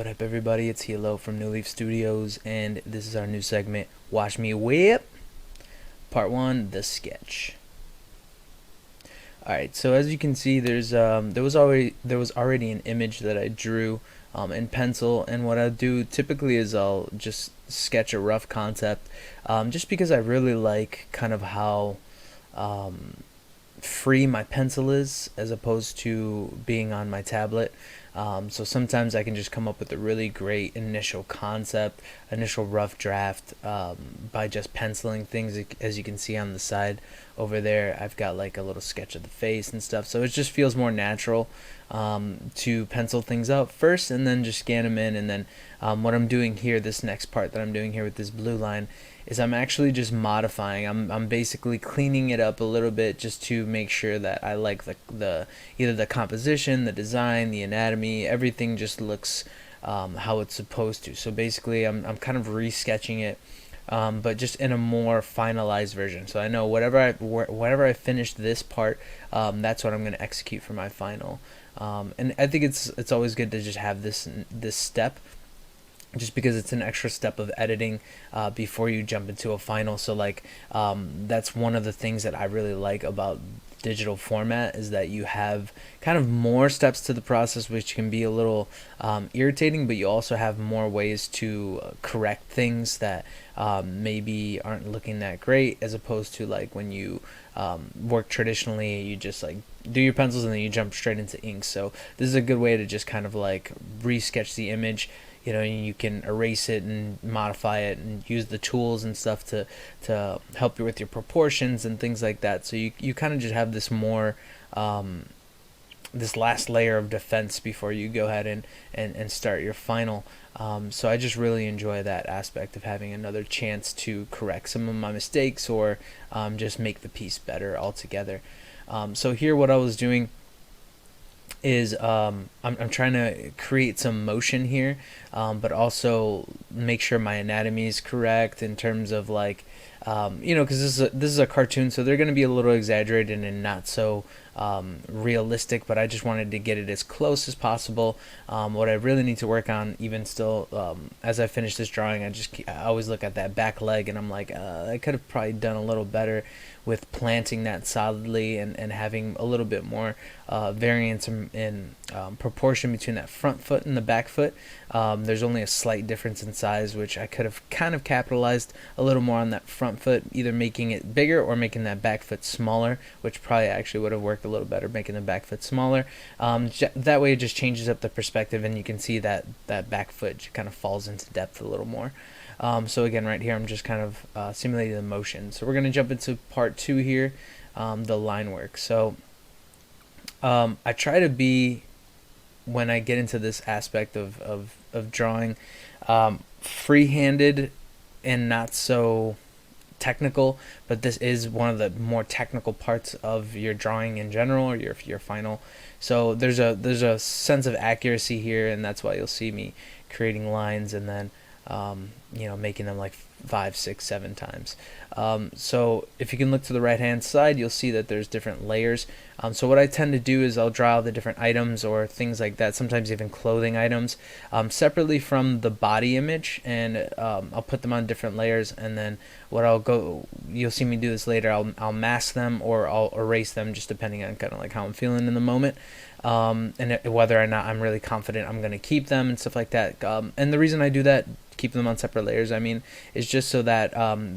What up, everybody? It's Hilo from New Leaf Studios, and this is our new segment, Watch Me Whip, Part 1, The Sketch. Alright, so as you can see, there was already an image that I drew in pencil, and what I'll do typically is I'll just sketch a rough concept, just because I really like kind of how free my pencil is as opposed to being on my tablet. So sometimes I can just come up with a really great initial concept, initial rough draft, by just penciling things. As you can see on the side over there, I've got like a little sketch of the face and stuff. So it just feels more natural to pencil things out first and then just scan them in. And then what I'm doing here, this next part that I'm doing here with this blue line, is I'm actually just modifying. I'm basically cleaning it up a little bit just to make sure that I like the either the composition, the design, the anatomy, everything just looks how it's supposed to. So basically I'm kind of resketching it, but just in a more finalized version. So I know whatever I finish this part, that's what I'm going to execute for my final. And I think it's always good to just have this step, just because it's an extra step of editing before you jump into a final. So like that's one of the things that I really like about digital format, is that you have kind of more steps to the process, which can be a little irritating, but you also have more ways to correct things that maybe aren't looking that great, as opposed to like when you work traditionally, you just like do your pencils and then you jump straight into ink. So this is a good way to just kind of like re-sketch the image. You know, you can erase it and modify it and use the tools and stuff to help you with your proportions and things like that. So you kind of just have this more this last layer of defense before you go ahead and start your final. So I just really enjoy that aspect of having another chance to correct some of my mistakes, or just make the piece better altogether. So here what I was doing is I'm trying to create some motion here, but also make sure my anatomy is correct in terms of like, because this is a cartoon, so they're going to be a little exaggerated and not so realistic, but I just wanted to get it as close as possible. What I really need to work on, even still, as I finish this drawing, I always look at that back leg and I'm like, I could have probably done a little better with planting that solidly and having a little bit more variance in proportion between that front foot and the back foot. There's only a slight difference in size, which I could have kind of capitalized a little more on that front foot, either making it bigger or making that back foot smaller, which probably actually would have worked a little better, making the back foot smaller. That way it just changes up the perspective, and you can see that back foot kind of falls into depth a little more. So again, right here I'm just kind of simulating the motion. So we're going to jump into part 2 here, the line work. So I try to be, when I get into this aspect of drawing, free-handed and not so technical, but this is one of the more technical parts of your drawing in general, or your final. So there's a sense of accuracy here, and that's why you'll see me creating lines and then making them like 5, 6, 7 times. So if you can look to the right hand side, you'll see that there's different layers. So what I tend to do is I'll draw the different items or things like that, sometimes even clothing items, separately from the body image, and I'll put them on different layers, and then you'll see me do this later, I'll mask them or I'll erase them, just depending on kind of like how I'm feeling in the moment, and whether or not I'm really confident I'm going to keep them and stuff like that. And the reason I do that, keep them on separate layers, is just so that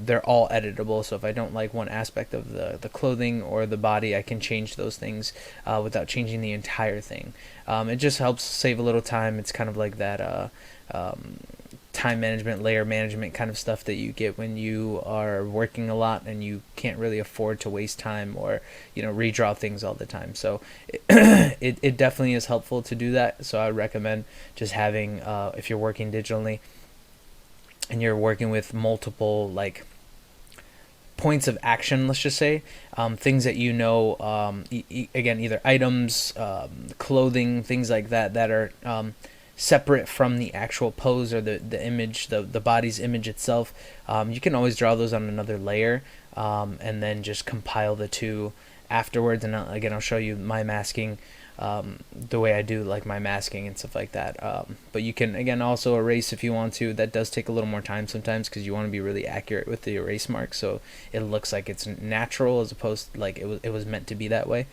they're all editable. So if I don't like one aspect of the clothing or the body, I can change those things without changing the entire thing. It just helps save a little time. It's kind of like that time management, layer management kind of stuff that you get when you are working a lot and you can't really afford to waste time or redraw things all the time. So it definitely is helpful to do that. So I recommend just having, if you're working digitally and you're working with multiple like points of action, let's just say, things that again, either items, clothing, things like that are separate from the actual pose or the image, the body's image itself. You can always draw those on another layer, and then just compile the two afterwards. And again, I'll show you my masking the way I do like my masking and stuff like that. But you can again also erase if you want to. That does take a little more time sometimes because you want to be really accurate with the erase mark, so it looks like it's natural as opposed to like it was meant to be that way.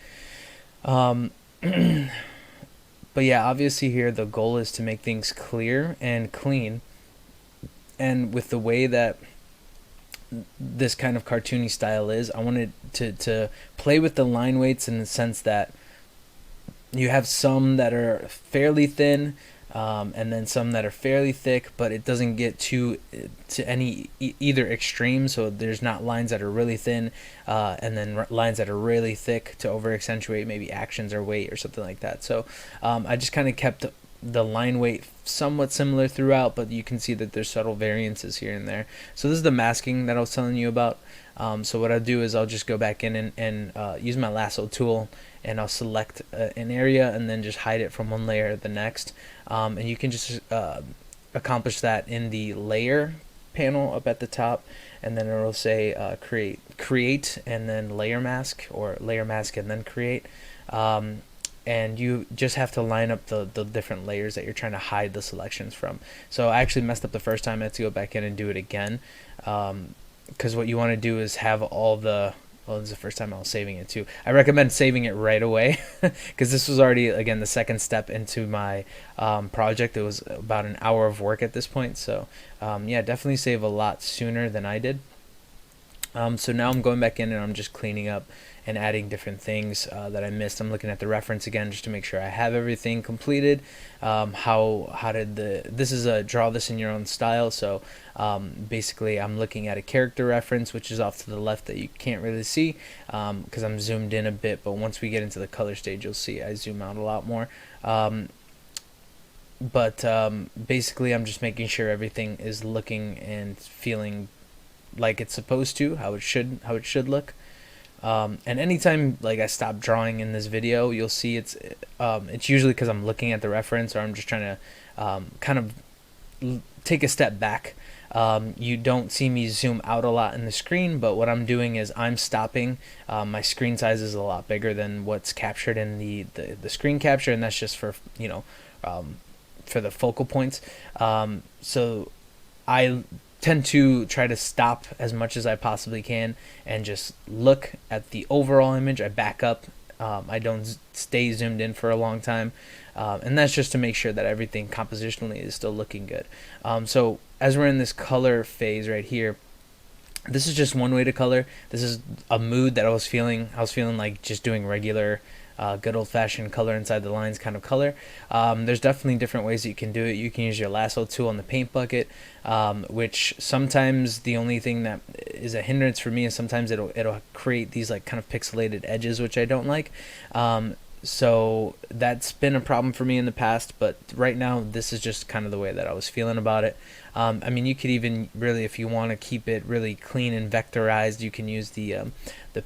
Um, but yeah, obviously here the goal is to make things clear and clean, and with the way that this kind of cartoony style is, I wanted to play with the line weights in the sense that you have some that are fairly thin, and then some that are fairly thick, but it doesn't get to any either extreme. So there's not lines that are really thin, and then lines that are really thick to over accentuate maybe actions or weight or something like that. So I just kind of kept the line weight somewhat similar throughout, but you can see that there's subtle variances here and there. So this is the masking that I was telling you about. So what I'll do is I'll just go back in and use my lasso tool, and I'll select an area and then just hide it from one layer to the next. And you can just accomplish that in the layer panel up at the top, and then it'll say create and then layer mask, or layer mask and then create. And you just have to line up the different layers that you're trying to hide the selections from. So I actually messed up the first time. I had to go back in and do it again, because what you want to do is have all the, well, this is the first time I was saving it too. I recommend saving it right away because this was already, again, the second step into my project. It was about an hour of work at this point. So yeah, definitely save a lot sooner than I did. So now I'm going back in and I'm just cleaning up and adding different things that I missed. I'm looking at the reference again just to make sure I have everything completed. How did this is a draw this in your own style. So basically I'm looking at a character reference, which is off to the left that you can't really see because I'm zoomed in a bit. But once we get into the color stage, you'll see I zoom out a lot more. Basically I'm just making sure everything is looking and feeling like it's supposed to, how it should look. And anytime like I stop drawing in this video, you'll see it's usually because I'm looking at the reference, or I'm just trying to kind of take a step back. You don't see me zoom out a lot in the screen, but what I'm doing is I'm stopping. My screen size is a lot bigger than what's captured in the screen capture, and that's just for for the focal points. So I tend to try to stop as much as I possibly can and just look at the overall image. I back up. I don't stay zoomed in for a long time, and that's just to make sure that everything compositionally is still looking good. So as we're in this color phase right here, this is just one way to color. This is a mood that I was feeling. I was feeling like just doing regular good old-fashioned color inside the lines kind of color. There's definitely different ways that you can do it. You can use your lasso tool on the paint bucket, which sometimes the only thing that is a hindrance for me is sometimes it'll create these like kind of pixelated edges, which I don't like. So that's been a problem for me in the past, but right now this is just kind of the way that I was feeling about it. I mean, you could even really, if you want to keep it really clean and vectorized, you can use the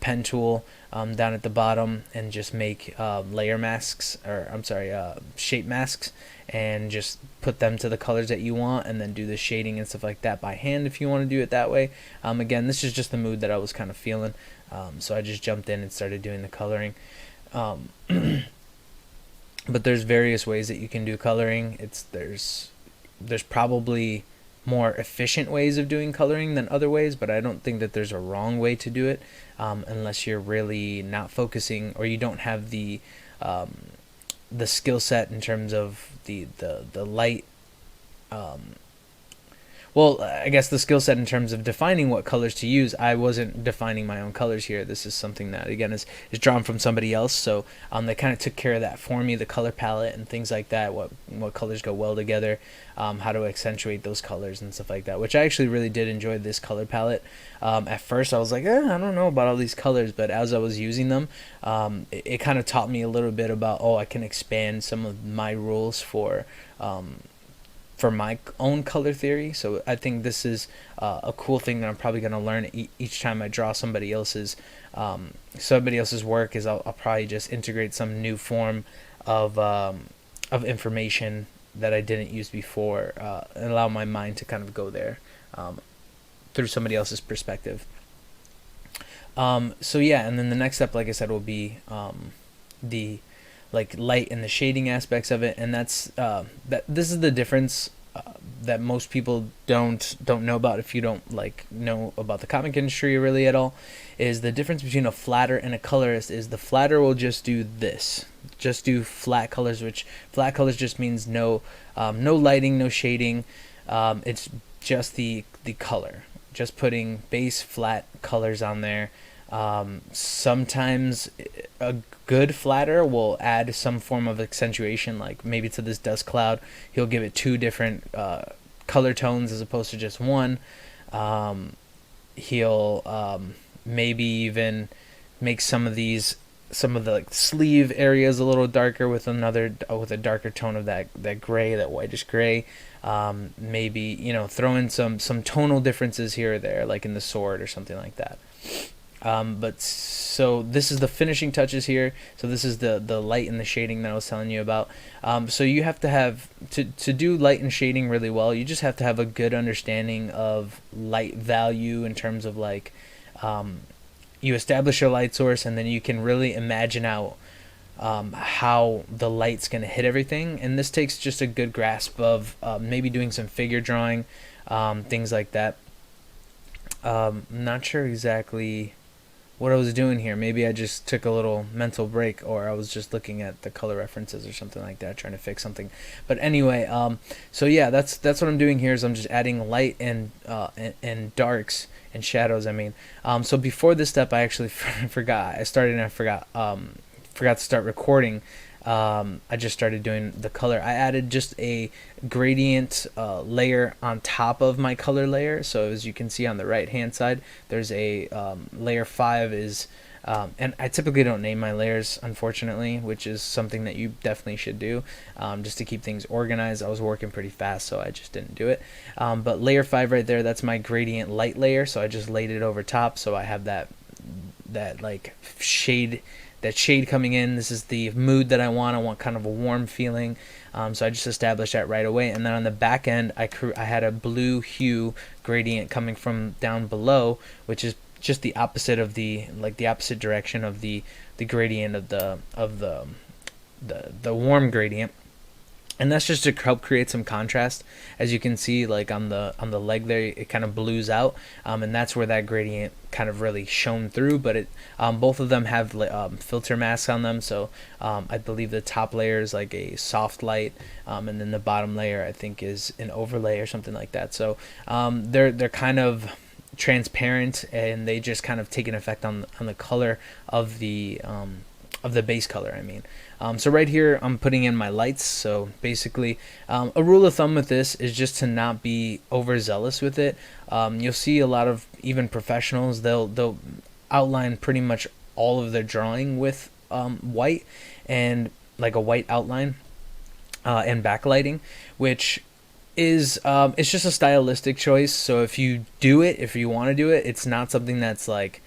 pen tool down at the bottom and just make layer masks, or I'm sorry, shape masks, and just put them to the colors that you want, and then do the shading and stuff like that by hand if you want to do it that way. Again, this is just the mood that I was kind of feeling, so I just jumped in and started doing the coloring. But there's various ways that you can do coloring. There's probably more efficient ways of doing coloring than other ways, but I don't think that there's a wrong way to do it, unless you're really not focusing, or you don't have the skill set in terms of the light. Well, I guess the skill set in terms of defining what colors to use. I wasn't defining my own colors here. This is something that, again, is drawn from somebody else. So they kind of took care of that for me, the color palette and things like that, what colors go well together, how to accentuate those colors and stuff like that, which I actually really did enjoy this color palette. At first I was like, I don't know about all these colors, but as I was using them, it kind of taught me a little bit about, I can expand some of my rules for my own color theory. So I think this is a cool thing that I'm probably going to learn each time I draw somebody else's work. Is I'll probably just integrate some new form of information that I didn't use before, and allow my mind to kind of go there through somebody else's perspective. So yeah, and then the next step, like I said, will be the like light and the shading aspects of it, and that's that. This is the difference that most people don't know about if you don't like know about the comic industry really at all. Is the difference between a flatter and a colorist is the flatter will just do this, just do flat colors, which flat colors just means no lighting, no shading. It's just the color, just putting base flat colors on there. Sometimes a good flatter will add some form of accentuation, like maybe to this dust cloud, he'll give it two different color tones as opposed to just one. He'll maybe even make some of the like sleeve areas a little darker with with a darker tone of that gray, that whitish gray. Maybe throw in some tonal differences here or there, like in the sword or something like that. But so this is the finishing touches here. So this is the light and the shading that I was telling you about. So you have to have to do light and shading really well. You just have to have a good understanding of light value in terms of like you establish your light source, and then you can really imagine out how the light's going to hit everything. And this takes just a good grasp of maybe doing some figure drawing, things like that. Not sure exactly what I was doing here. Maybe I just took a little mental break, or I was just looking at the color references or something like that, trying to fix something. But anyway, so yeah, that's what I'm doing here. Is I'm just adding light and darks and shadows. I mean, so before this step, I actually forgot. I started and I forgot to start recording. I just started doing the color. I added just a gradient layer on top of my color layer. So as you can see on the right hand side, there's a layer 5 is, and I typically don't name my layers, unfortunately, which is something that you definitely should do, just to keep things organized. I was working pretty fast, so I just didn't do it. But layer 5 right there, that's my gradient light layer. So I just laid it over top, so I have that like shade coming in. This is the mood that I want. I want kind of a warm feeling. So I just established that right away. And then on the back end, I had a blue hue gradient coming from down below, which is just the opposite of the opposite direction of the gradient of the warm gradient. And that's just to help create some contrast. As you can see, like on the leg there, it kind of blues out, and that's where that gradient kind of really shone through. But it both of them have filter masks on them, so I believe the top layer is like a soft light, and then the bottom layer I think is an overlay or something like that. So they're kind of transparent, and they just kind of take an effect on the color of the base color, I mean. So right here, I'm putting in my lights. So basically, a rule of thumb with this is just to not be overzealous with it. You'll see a lot of even professionals, they'll outline pretty much all of their drawing with white, and like a white outline and backlighting, which is it's just a stylistic choice. So if you want to do it, it's not something that's like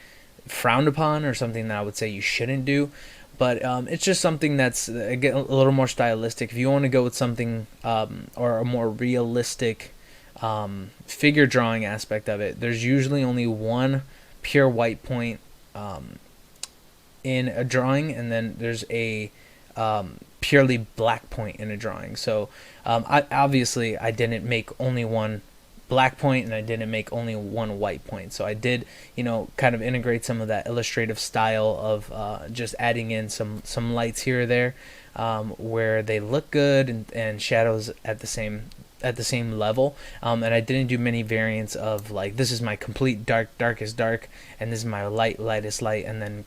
frowned upon or something that I would say you shouldn't do. But it's just something that's again, a little more stylistic. If you want to go with something or a more realistic figure drawing aspect of it, there's usually only one pure white point in a drawing, and then there's a purely black point in a drawing. So obviously I didn't make only one black point, and I didn't make only one white point. So I did, kind of integrate some of that illustrative style of just adding in some lights here or there, where they look good, and shadows at the same level. And I didn't do many variants of like, this is my complete darkest dark, and this is my lightest light, and then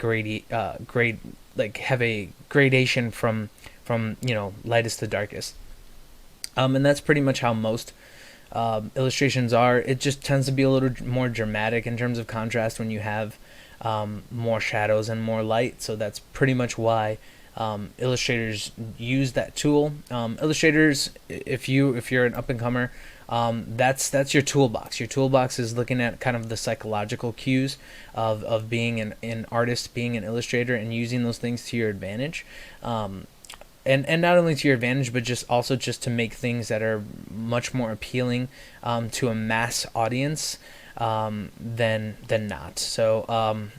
like have a gradation from lightest to darkest. And that's pretty much how most illustrations are. It just tends to be a little more dramatic in terms of contrast when you have more shadows and more light. So that's pretty much why illustrators use that tool. Illustrators, if you're an up-and-comer, that's your toolbox. Your toolbox is looking at kind of the psychological cues of being an artist, being an illustrator, and using those things to your advantage. And not only to your advantage, but just to make things that are much more appealing to a mass audience than not. So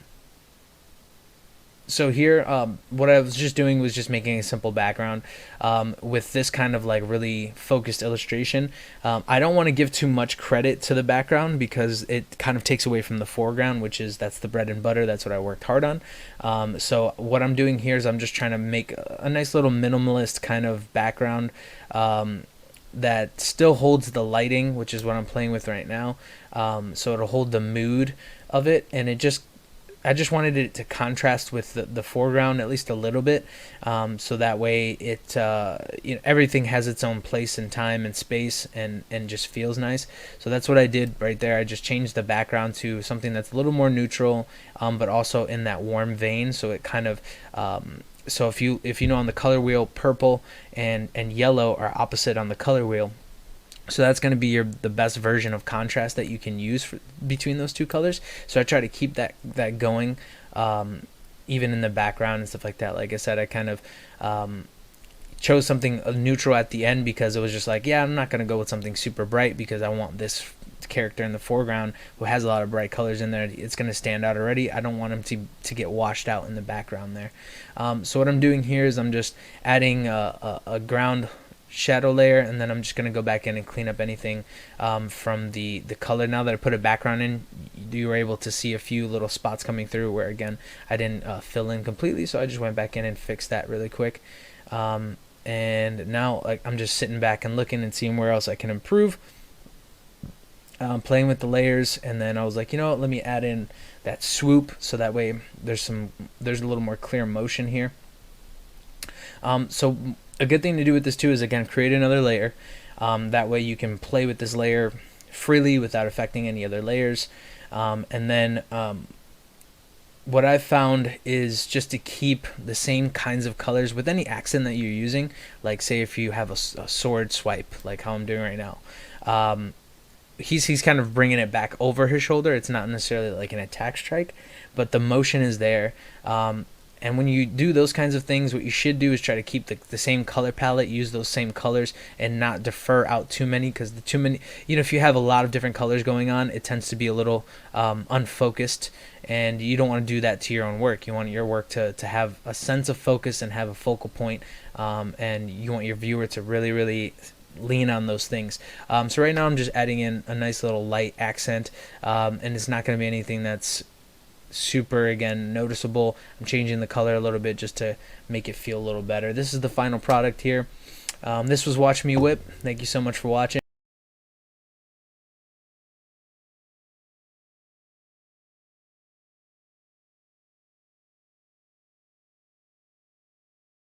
So here, what I was just doing was just making a simple background with this kind of like really focused illustration. I don't want to give too much credit to the background because it kind of takes away from the foreground, which is that's the bread and butter. That's what I worked hard on. So what I'm doing here is I'm just trying to make a nice little minimalist kind of background that still holds the lighting, which is what I'm playing with right now. So it'll hold the mood of it, and I just wanted it to contrast with the foreground at least a little bit, so that way it everything has its own place and time and space, and just feels nice. So that's what I did right there. I just changed the background to something that's a little more neutral, but also in that warm vein. So it kind of so if you know, on the color wheel, purple and yellow are opposite on the color wheel. So that's going to be the best version of contrast that you can use between those two colors. So I try to keep that going, even in the background and stuff like that. Like I said, I kind of chose something neutral at the end because it was just like, yeah, I'm not going to go with something super bright because I want this character in the foreground who has a lot of bright colors in there. It's going to stand out already. I don't want him to get washed out in the background there. So what I'm doing here is I'm just adding a ground shadow layer, and then I'm just going to go back in and clean up anything from the color. Now that I put a background in, you were able to see a few little spots coming through where, again, I didn't fill in completely, so I just went back in and fixed that really quick. And now, like, I'm just sitting back and looking and seeing where else I can improve, playing with the layers. And then I was like, you know what, let me add in that swoop, so that way there's a little more clear motion here. So a good thing to do with this too is, again, create another layer. That way you can play with this layer freely without affecting any other layers. And then what I've found is just to keep the same kinds of colors with any accent that you're using. Like, say if you have a sword swipe, like how I'm doing right now. He's kind of bringing it back over his shoulder. It's not necessarily like an attack strike, but the motion is there. And when you do those kinds of things, what you should do is try to keep the same color palette, use those same colors, and not defer out too many, because the too many, if you have a lot of different colors going on, it tends to be a little unfocused, and you don't want to do that to your own work. You want your work to have a sense of focus and have a focal point, and you want your viewer to really, really lean on those things. So right now I'm just adding in a nice little light accent, and it's not going to be anything that's super, again, noticeable. I'm changing the color a little bit just to make it feel a little better. This is the final product here. This was Watch Me Whip. Thank you so much for watching.